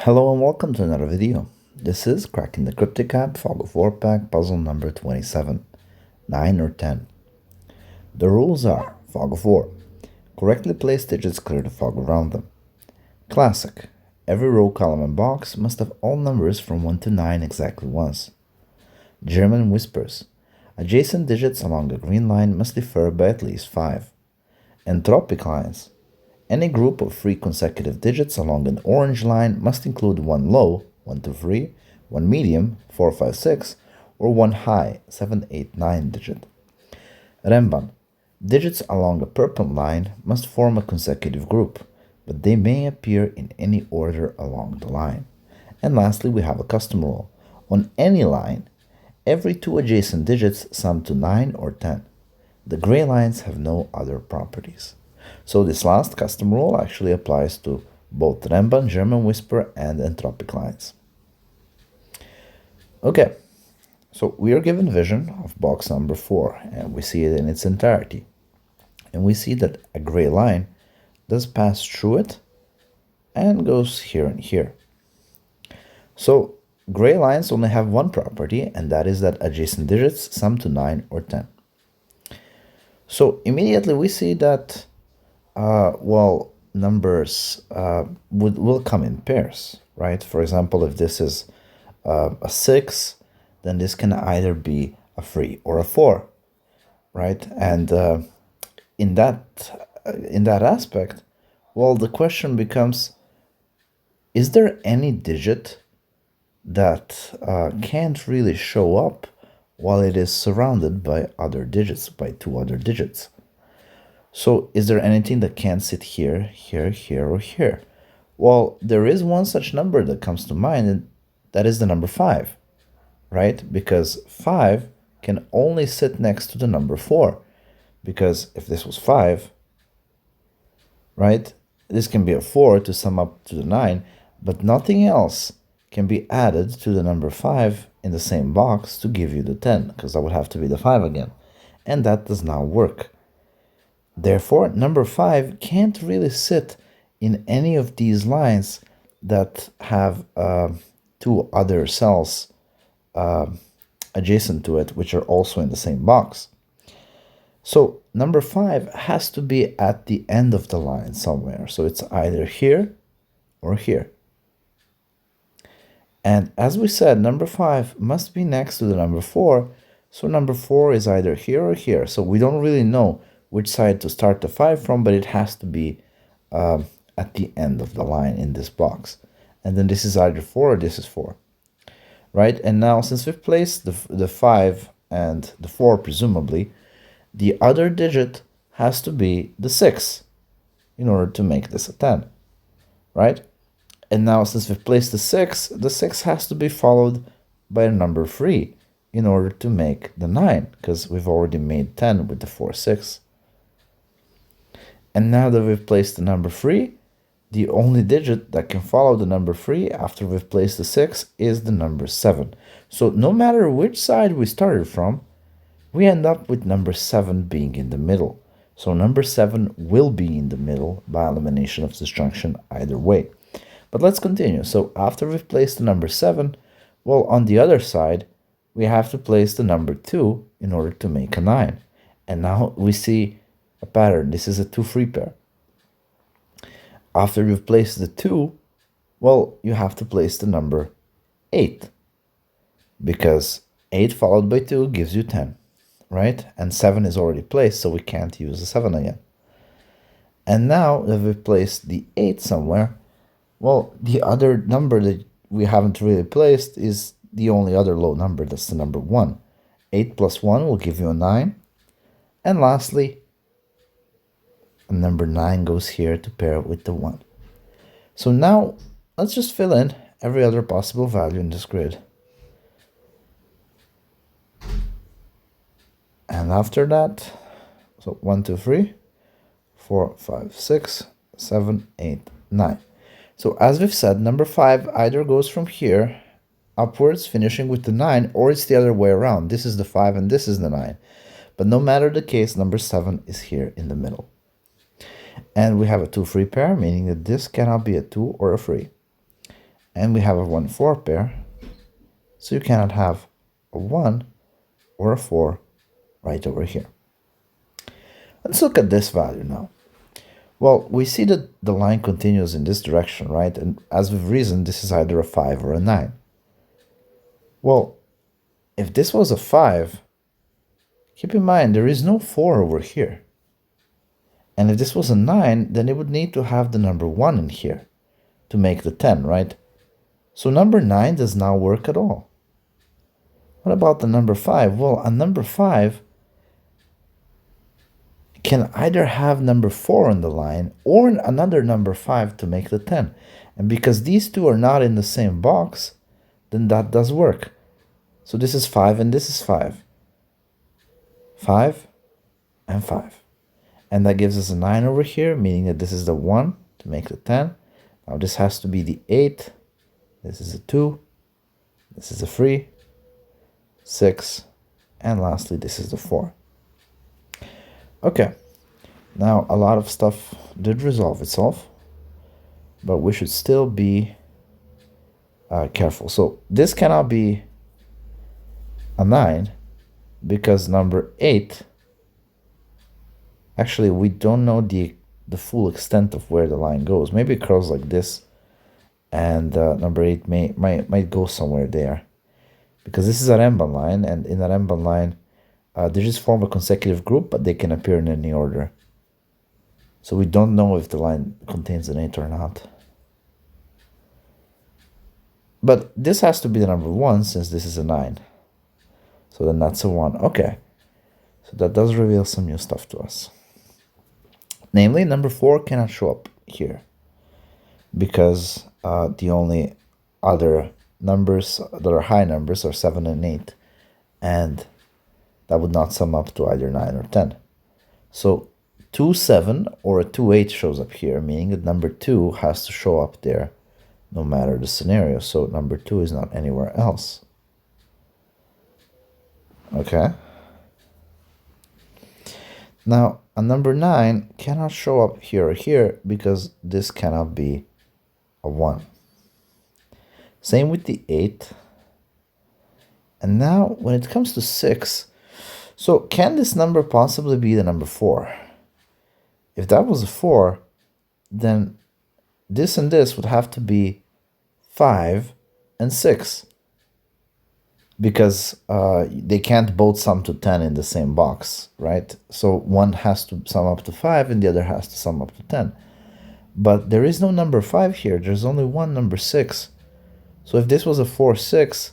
Hello and welcome to another video. This is Cracking the Cryptic app Fog of War pack puzzle number 27, 9 or 10. The rules are Fog of War. Correctly placed digits clear the fog around them. Classic. Every row, column and box must have all numbers from 1 to 9 exactly once. German whispers. Adjacent digits along a green line must differ by at least 5. Entropic lines. Any group of 3 consecutive digits along an orange line must include one low, 1, 2, 3, one medium, 4, 5, 6, or one high, 7, 8, 9 digit. Renban. Digits along a purple line must form a consecutive group, but they may appear in any order along the line. And lastly, we have a custom rule. On any line, every 2 adjacent digits sum to 9 or 10. The gray lines have no other properties. So this last custom rule actually applies to both Renban, German Whisper, and Entropic lines. Okay, so we are given vision of box number 4, and we see it in its entirety. And we see that a gray line does pass through it and goes here and here. So gray lines only have one property, and that is that adjacent digits sum to 9 or 10. So immediately we see that numbers will come in pairs, right? For example, if this is a 6, then this can either be a 3 or a 4, right? And in that aspect, well, the question becomes, is there any digit that can't really show up while it is surrounded by other digits, by 2 other digits? So is there anything that can't sit here, here, here, or here? Well, there is one such number that comes to mind, and that is the number 5, right? Because 5 can only sit next to the number 4. Because if this was 5, right, this can be a 4 to sum up to the 9, but nothing else can be added to the number 5 in the same box to give you the 10, because that would have to be the 5 again. And that does not work. Therefore, number 5 can't really sit in any of these lines that have 2 other cells adjacent to it, which are also in the same box. So number 5 has to be at the end of the line somewhere. So it's either here or here. And as we said, number 5 must be next to the number 4. So number 4 is either here or here. So we don't really know which side to start the 5 from, but it has to be at the end of the line in this box. And then this is either 4 or this is 4, right? And now, since we've placed the 5 and the 4, presumably, the other digit has to be the 6 in order to make this a 10, right? And now, since we've placed the 6 has to be followed by a number 3 in order to make the 9, because we've already made 10 with the 4, 6. And now that we've placed the number 3, the only digit that can follow the number 3 after we've placed the 6 is the number 7. So no matter which side we started from, we end up with number 7 being in the middle. So number 7 will be in the middle by elimination of disjunction either way. But let's continue. So after we've placed the number 7, well, on the other side, we have to place the number 2 in order to make a 9. And now we see a pattern. This is a 2-3 pair. After you've placed the 2, well, you have to place the number 8, because 8 followed by 2 gives you 10, right? And 7 is already placed, so we can't use the 7 again. And now that we've placed the 8 somewhere, well, the other number that we haven't really placed is the only other low number. That's the number 1. 8 plus 1 will give you a 9. And lastly, number 9 goes here to pair with the 1. So now let's just fill in every other possible value in this grid. And after that, so 1, 2, 3, 4, 5, 6, 7, 8, 9. So as we've said, number 5 either goes from here upwards, finishing with the 9, or it's the other way around. This is the 5 and this is the 9. But no matter the case, number 7 is here in the middle. And we have a 2-3 pair, meaning that this cannot be a 2 or a 3. and we have a 1, 4 pair, so you cannot have a 1 or a 4 right over here. Let's look at this value now. Well, we see that the line continues in this direction, right? And as we've reasoned, this is either a 5 or a 9. Well, if this was a 5, keep in mind there is no 4 over here. And if this was a 9, then it would need to have the number 1 in here to make the 10, right? So number 9 does not work at all. What about the number 5? Well, a number 5 can either have number 4 on the line or another number 5 to make the 10. And because these two are not in the same box, then that does work. So this is 5 and this is 5. 5 and 5. And that gives us a 9 over here, meaning that this is the 1 to make the 10. Now this has to be the 8. This is a 2. This is a 3. 6. And lastly, this is the 4. Okay, now a lot of stuff did resolve itself, but we should still be careful. So this cannot be a 9 because number 8, actually we don't know the full extent of where the line goes. Maybe it curls like this, and number 8 might go somewhere there, because this is a Renban line, and in a Renban line, they just form a consecutive group, but they can appear in any order. So we don't know if the line contains an 8 or not. But this has to be the number 1 since this is a 9. So then that's a 1. Okay. So that does reveal some new stuff to us. Namely, number 4 cannot show up here because the only other numbers that are high numbers are 7 and 8. And that would not sum up to either 9 or 10. So 2, 7 or a 2, 8 shows up here, meaning that number 2 has to show up there no matter the scenario. So number 2 is not anywhere else. Okay. Now, a number 9 cannot show up here or here because this cannot be a 1. Same with the 8. And now, when it comes to 6, so can this number possibly be the number 4? If that was a 4, then this and this would have to be 5 and 6. Because they can't both sum to 10 in the same box, right? So one has to sum up to 5 and the other has to sum up to 10. But there is no number 5 here. There's only one number 6. So if this was a 4, 6,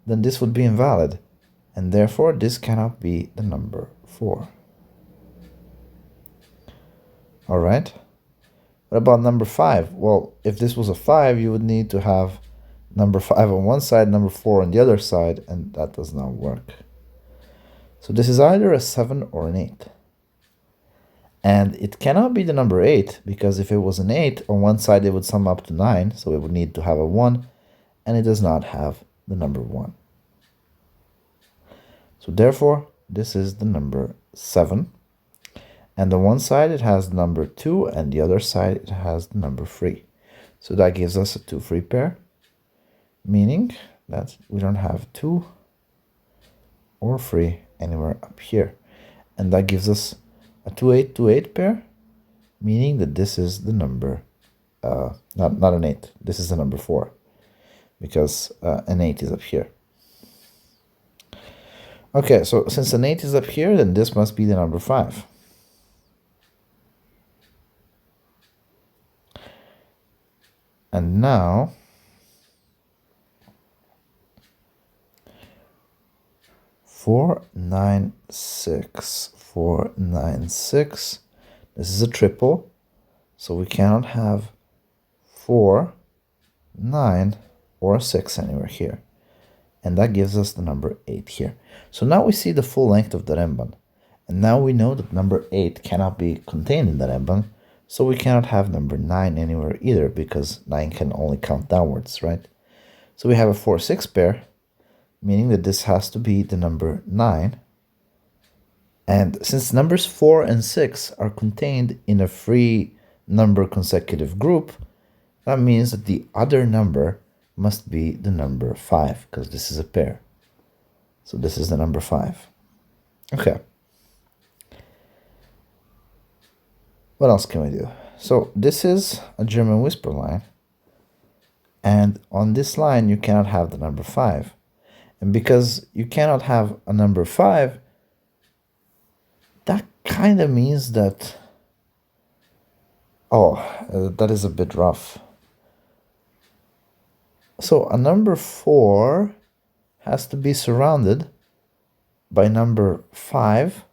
then this would be invalid. And therefore, this cannot be the number 4. All right. What about number 5? Well, if this was a 5, you would need to have number 5 on one side, number 4 on the other side, and that does not work. So this is either a 7 or an 8. And it cannot be the number 8, because if it was an 8, on one side it would sum up to 9, so it would need to have a 1, and it does not have the number 1. So therefore, this is the number 7. And on one side it has the number 2, and the other side it has the number 3. So that gives us a 2, 3 pair, meaning that we don't have 2 or 3 anywhere up here. And that gives us a 2, 8, 2, 8 pair, meaning that this is the number, not an 8, this is the number 4, because an 8 is up here. Okay, so since an 8 is up here, then this must be the number 5. And now, four, 9, 6, 4, 9, 6. This is a triple, so we cannot have 4, 9, or 6 anywhere here. And that gives us the number 8 here. So now we see the full length of the Renban. And now we know that number 8 cannot be contained in the Renban, so we cannot have number 9 anywhere either, because 9 can only count downwards, right? So we have a 4, 6 pair, meaning that this has to be the number 9. And since numbers 4 and 6 are contained in a free number consecutive group, that means that the other number must be the number 5, because this is a pair. So this is the number 5. Okay. What else can we do? So this is a German whisper line. And on this line, you cannot have the number 5. And because you cannot have a number 5, that kind of means that, that is a bit rough. So a number 4 has to be surrounded by number 5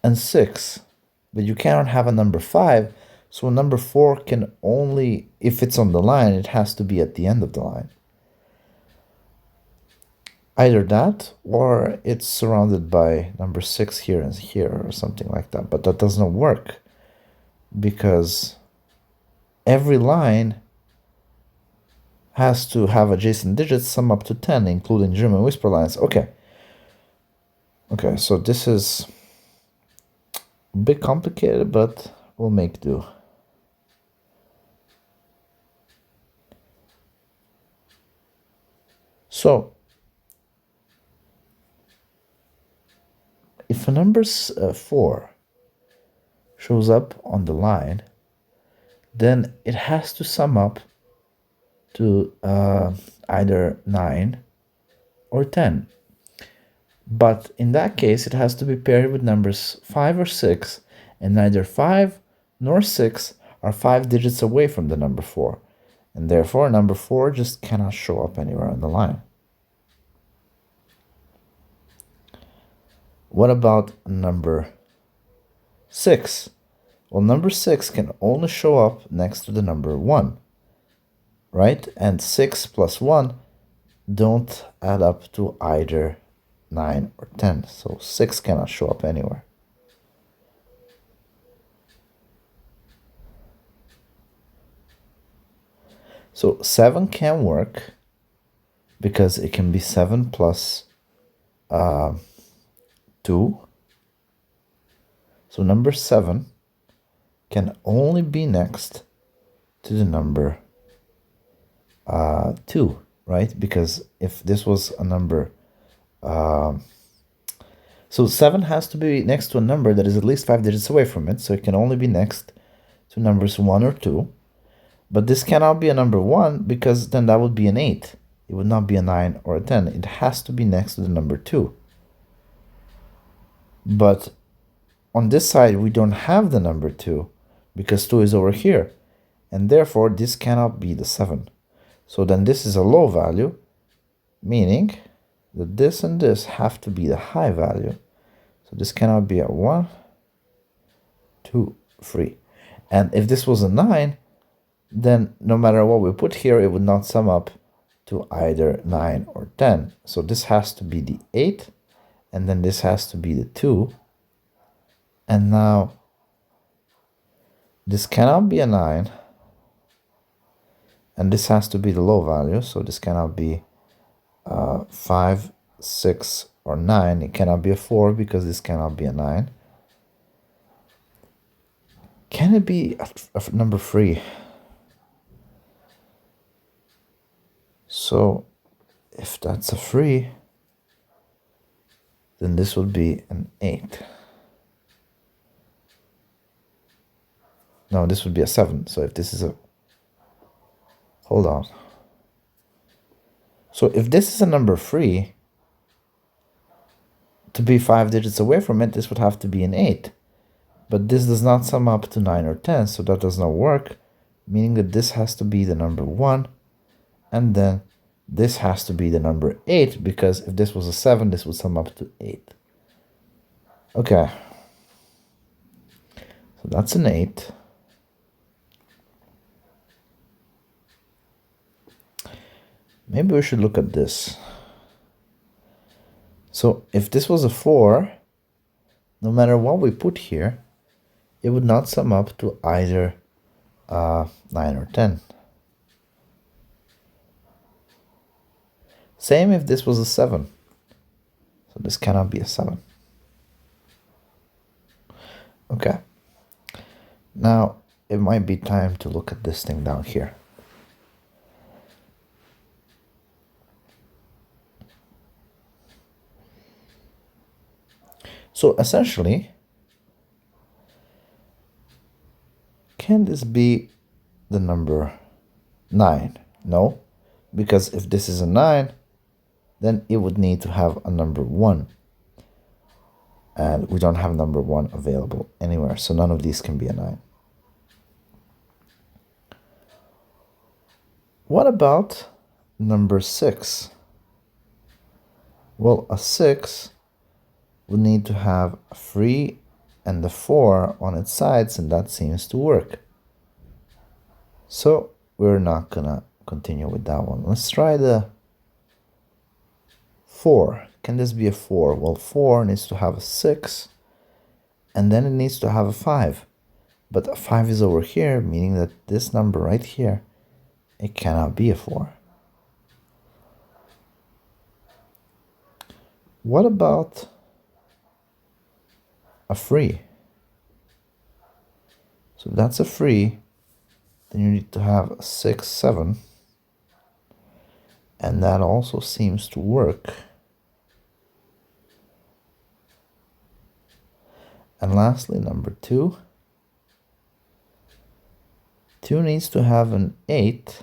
and 6. But you cannot have a number 5, so number 4 can only, if it's on the line, it has to be at the end of the line. Either that, or it's surrounded by number 6 here and here, or something like that. But that does not work, because every line has to have adjacent digits sum up to 10, including German whisper lines. Okay, so this is a bit complicated, but we'll make do. So, if a number 4 shows up on the line, then it has to sum up to either 9 or 10. But in that case, it has to be paired with numbers 5 or 6, and neither 5 nor 6 are 5 digits away from the number 4. And therefore, number 4 just cannot show up anywhere on the line. What about number 6? Well, number 6 can only show up next to the number 1, right? And 6 plus 1 don't add up to either 9 or 10. So 6 cannot show up anywhere. So 7 can work, because it can be 7 plus 2. So number 7 can only be next to the number 2, right? Because if this was a number, so 7 has to be next to a number that is at least 5 digits away from it, so it can only be next to numbers 1 or 2. But this cannot be a number 1, because then that would be an 8. It would not be a 9 or a 10. It has to be next to the number 2. But on this side, we don't have the number 2, because 2 is over here. And therefore, this cannot be the 7. So then this is a low value, meaning that this and this have to be the high value. So this cannot be a 1, 2, 3. And if this was a 9, then no matter what we put here, it would not sum up to either 9 or 10. So this has to be the 8, and then this has to be the 2. And now this cannot be a 9, and this has to be the low value. So this cannot be 5, 6, or 9. It cannot be a 4, because this cannot be a 9. Can it be a number 3? So if that's a 3, then this would be an 8. No, this would be a 7. So if this is a... Hold on. So if this is a number 3, to be 5 digits away from it, this would have to be an 8. But this does not sum up to 9 or 10, so that does not work, meaning that this has to be the number 1, and then this has to be the number 8, because if this was a 7, this would sum up to 8. Okay. So that's an 8. Maybe we should look at this. So if this was a 4, no matter what we put here, it would not sum up to either 9 or 10. Same if this was a 7. So this cannot be a 7. Okay. Now, it might be time to look at this thing down here. So essentially, can this be the number 9? No, because if this is a 9, then it would need to have a number 1. And we don't have number 1 available anywhere, so none of these can be a 9. What about number 6? Well, a 6 would need to have a 3 and the 4 on its sides, and that seems to work. So we're not gonna continue with that one. Let's try the 4. Can this be a 4? Well, 4 needs to have a 6, and then it needs to have a 5. But a 5 is over here, meaning that this number right here, it cannot be a 4. What about a 3? So if that's a 3, then you need to have a 6, 7. And that also seems to work. And lastly, number 2. 2 needs to have an 8.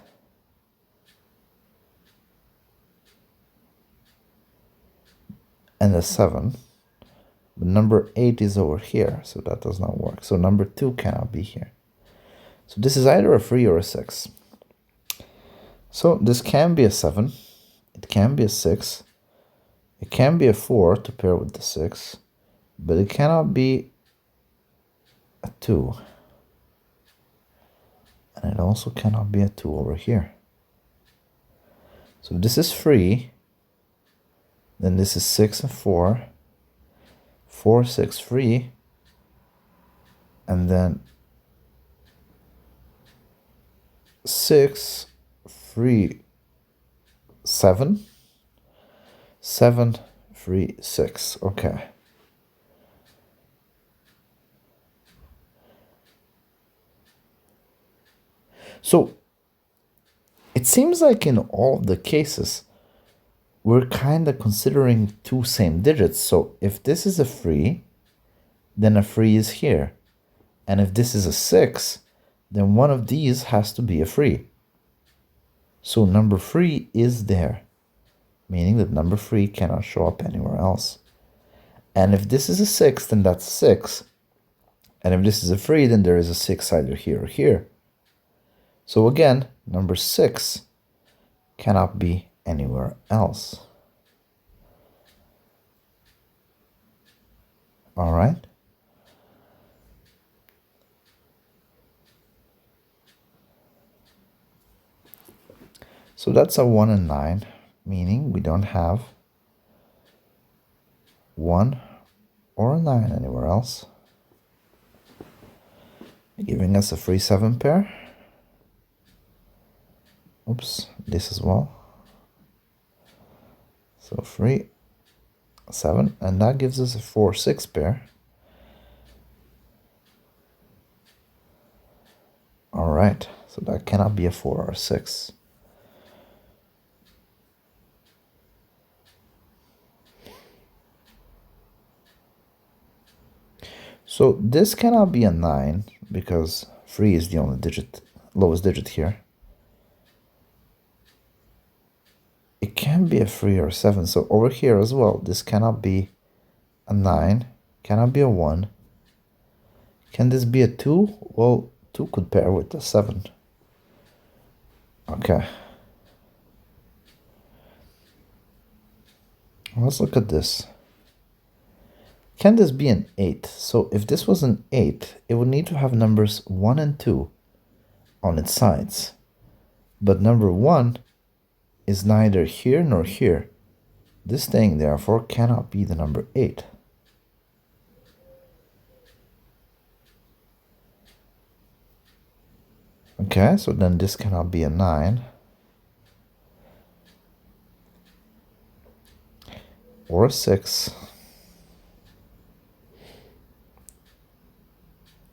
And a 7. But number 8 is over here, so that does not work. So number 2 cannot be here. So this is either a 3 or a 6. So this can be a 7. It can be a 6. It can be a 4 to pair with the 6. But it cannot be a 2. And it also cannot be a 2 over here. So if this is 3, then this is 6 and 4. 4, 6, 3. And then 6, 3, 7. 7, 3, 6. Okay. So it seems like in all of the cases, we're kind of considering 2 same digits. So if this is a 3, then a 3 is here. And if this is a 6, then one of these has to be a 3. So number 3 is there, meaning that number 3 cannot show up anywhere else. And if this is a 6, then that's 6. And if this is a 3, then there is a 6 either here or here. So again, number 6 cannot be anywhere else. All right. So that's a 1 and 9, meaning we don't have 1 or a 9 anywhere else, giving us a 3-7 pair. Oops, this as well. So 3, 7, and that gives us a 4-6 pair. All right, so that cannot be a 4 or a 6. So this cannot be a 9 because 3 is the only digit, lowest digit here. It can be a 3 or a 7. So over here as well, this cannot be a 9, cannot be a 1. Can this be a 2? Well, 2 could pair with a 7. Okay. Let's look at this. Can this be an 8? So if this was an 8, it would need to have numbers 1 and 2 on its sides. But number 1 is neither here nor here. This thing, therefore, cannot be the number 8. Okay, so then this cannot be a 9. Or a 6.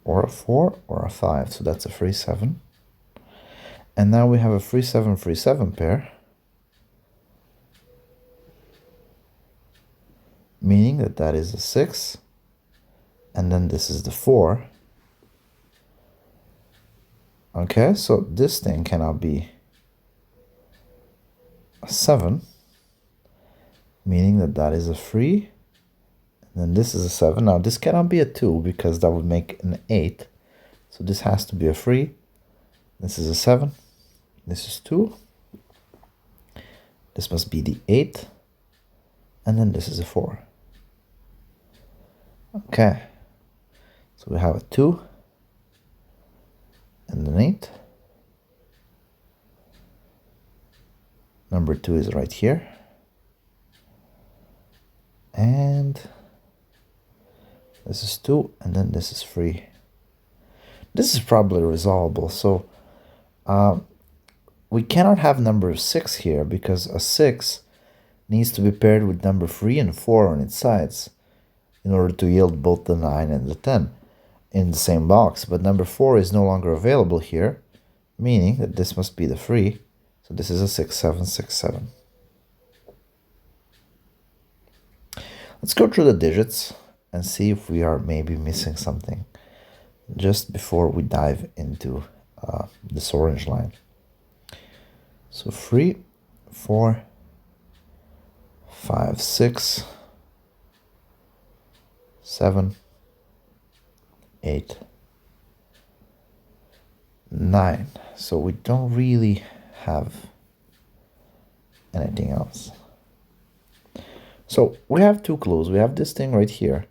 Or a 4 or a 5. So that's a 3-7. And now we have a 3-7, 3-7 pair. Meaning that that is a 6 and then this is the 4. Okay, so this thing cannot be a 7, meaning that that is a 3, and then this is a 7. Now this cannot be a 2 because that would make an 8, so this has to be a 3. This is a 7, this is 2, this must be the 8, and then this is a 4. Okay, so we have a 2 and an 8. Number 2 is right here, and this is 2, and then this is 3. This is probably resolvable, so we cannot have number 6 here because a 6 needs to be paired with number 3 and 4 on its sides in order to yield both the 9 and the 10 in the same box. But number 4 is no longer available here, meaning that this must be the 3. So this is a 6, 7, 6, 7. Let's go through the digits and see if we are maybe missing something just before we dive into this orange line. So 3, 4, 5, 6, 7, 8, 9. So we don't really have anything else. So we have 2 clues. We have this thing right here,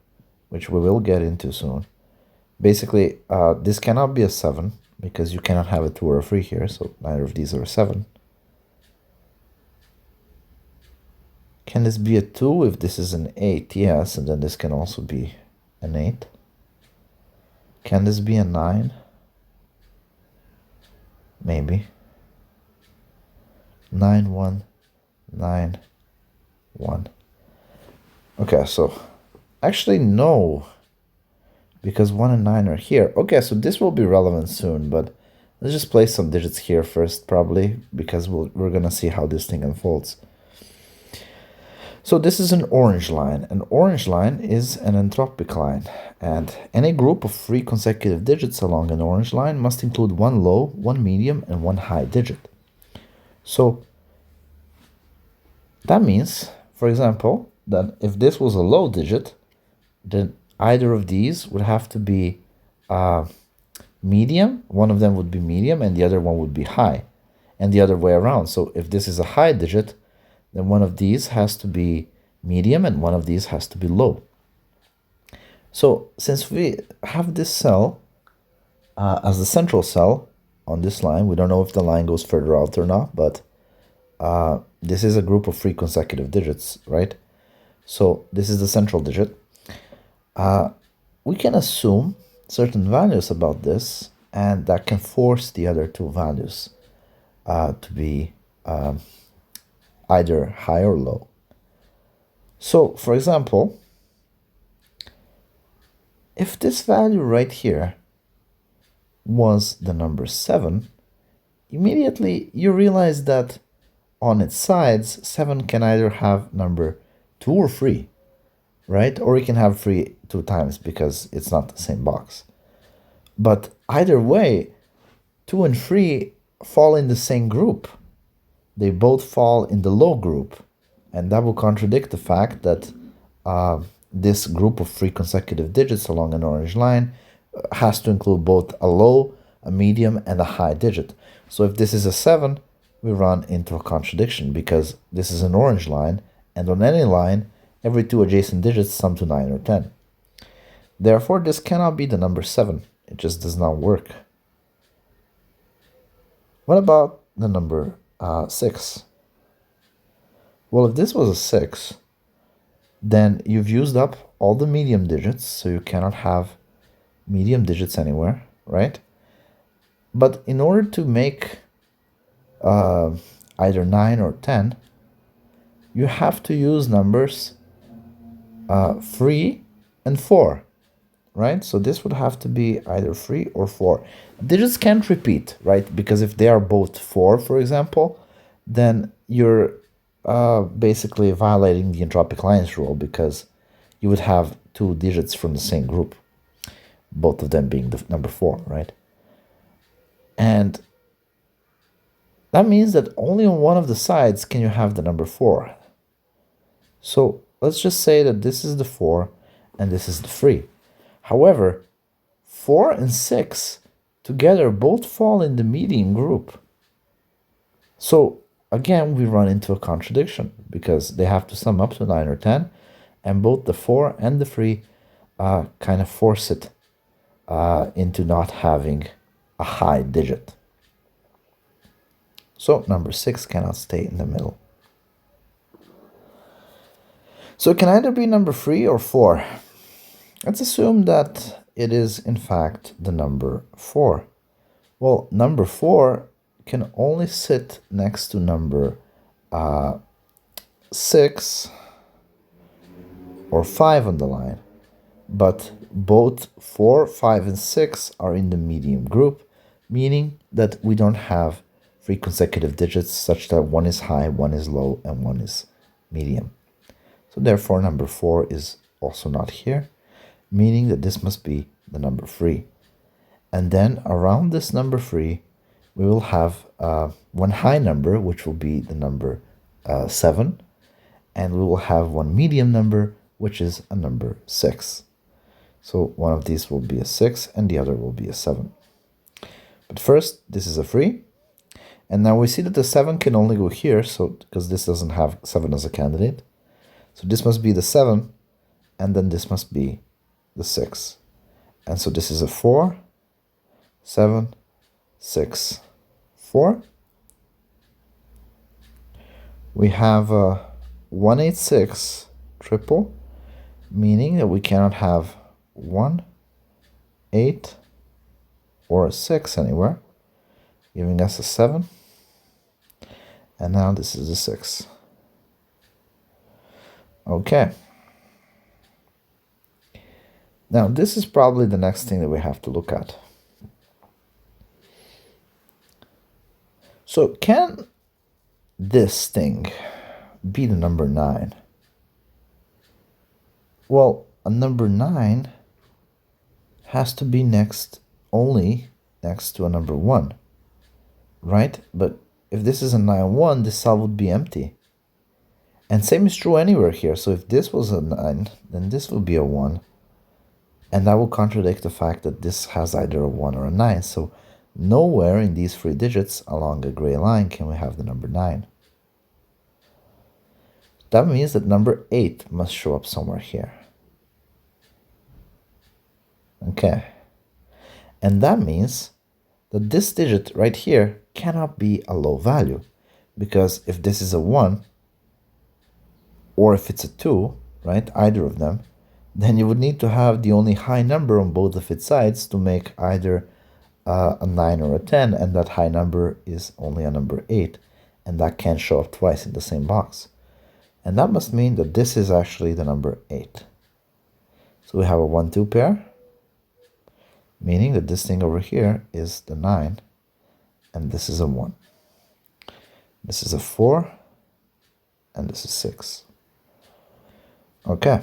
which we will get into soon. Basically, this cannot be a 7 because you cannot have a 2 or a 3 here, so neither of these are a 7. Can this be a 2 if this is an 8? Yes, and then this can also be an 8. Can this be a 9? Maybe. 9, 1, 9, 1. Okay, so actually no, because 1 and 9 are here. Okay, so this will be relevant soon, but let's just place some digits here first, probably, because we're gonna see how this thing unfolds. So this is an orange line. An orange line is an entropic line, and any group of 3 consecutive digits along an orange line must include 1 low, 1 medium, and 1 high digit. So that means, for example, that if this was a low digit, then either of these would have to be medium. One of them would be medium and the other one would be high, and the other way around. So if this is a high digit, then one of these has to be medium and one of these has to be low. So since we have this cell as the central cell on this line, we don't know if the line goes further out or not, but this is a group of 3 consecutive digits, right? So this is the central digit. We can assume certain values about this, and that can force the other 2 values to be either high or low. So, for example, if this value right here was the number 7, immediately you realize that on its sides, 7 can either have number 2 or 3, right? Or it can have 3 2 times because it's not the same box. But either way, 2 and 3 fall in the same group. They both fall in the low group, and that will contradict the fact that this group of 3 consecutive digits along an orange line has to include both a low, a medium, and a high digit. So if this is a 7, we run into a contradiction because this is an orange line, and on any line, every 2 adjacent digits sum to 9 or 10. Therefore, this cannot be the number 7. It just does not work. What about the number 6? Well, if this was a 6, then you've used up all the medium digits, so you cannot have medium digits anywhere, right? But in order to make either 9 or 10, you have to use numbers 3 and 4, right? So this would have to be either 3 or 4. Digits can't repeat, right? Because if they are both 4, for example, then you're basically violating the entropic lines rule because you would have 2 digits from the same group. both of them being the number 4, right? And that means that only on one of the sides can you have the number 4. So let's just say that this is the 4 and this is the 3. However, 4 and 6 together both fall in the median group. So again, we run into a contradiction because they have to sum up to 9 or 10, and both the 4 and the 3 kind of force it into not having a high digit. So number 6 cannot stay in the middle. So it can either be number 3 or 4. Let's assume that it is in fact the number 4. Well, number 4 can only sit next to number 6 or 5 on the line, but both 4, 5, and 6 are in the medium group, meaning that we don't have 3 consecutive digits such that one is high, one is low, and one is medium. So therefore number 4 is also not here, meaning that this must be the number 3. And then around this number 3, we will have one high number, which will be the number 7, and we will have one medium number, which is a number 6. So one of these will be a 6 and the other will be a 7. But first, this is a 3. And now we see that the 7 can only go here, so because this doesn't have 7 as a candidate. So this must be the 7, and then this must be the 6. And so this is a 4, 7, 6, 4. We have a 186 triple, meaning that we cannot have 1, 8, or a 6 anywhere, giving us a 7. And now this is a 6. Okay. Now this is probably the next thing that we have to look at. So can this thing be the number 9? Well, a number 9 has to be only next to a number 1, right? But if this is a 9-1, this cell would be empty. And same is true anywhere here. So if this was a 9, then this would be a 1. And that will contradict the fact that this has either a 1 or a 9. So nowhere in these 3 digits along a gray line can we have the number 9. That means that number 8 must show up somewhere here. Okay. And that means that this digit right here cannot be a low value, because if this is a 1, or if it's a 2, right, either of them, then you would need to have the only high number on both of its sides to make either a 9 or a 10, and that high number is only a number 8, and that can't show up twice in the same box. And that must mean that this is actually the number 8. So we have a 1-2 pair, meaning that this thing over here is the 9, and this is a 1. This is a 4, and this is 6. Okay.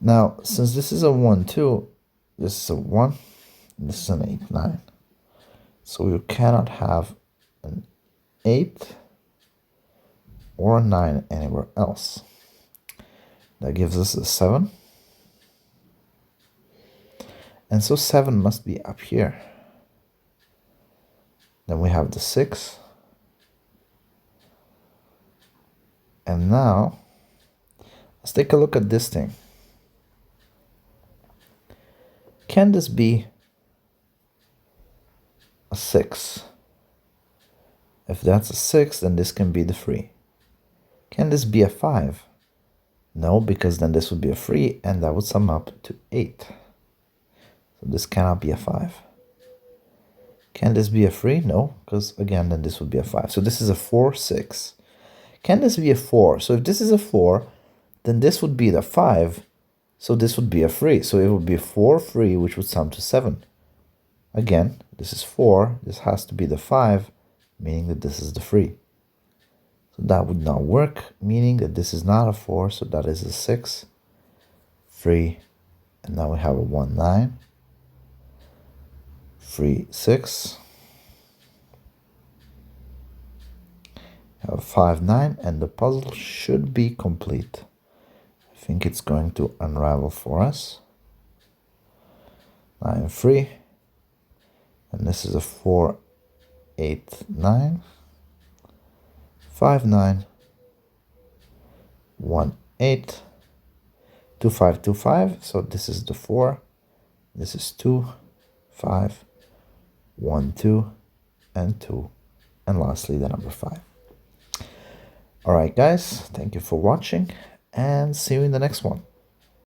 Now, since this is a 1-2, this is a 1, and this is an 8-9. So you cannot have an 8 or a 9 anywhere else. That gives us a 7. And so 7 must be up here. Then we have the 6. And now, let's take a look at this thing. Can this be a 6? If that's a 6, then this can be the 3. Can this be a 5? No, because then this would be a 3, and that would sum up to 8. So this cannot be a 5. Can this be a 3? No, because again, then this would be a 5. So this is a 4, 6. Can this be a 4? So if this is a 4, then this would be the 5. So this would be a 3. So it would be 4, 3, which would sum to 7. Again, this is 4. This has to be the 5, meaning that this is the 3. So that would not work, meaning that this is not a 4, so that is a 6, 3, And now we have a 1, 9, 3, 6, have a 5, 9, and the puzzle should be complete. I think it's going to unravel for us. 9, 3, and this is a 4, 8, 9, 5, 9, 1, 8, 2, 5, 2, 5. So this is the 4, this is 2, 5, 1, 2, and 2, and lastly the number 5. Alright guys, thank you for watching, and see you in the next one.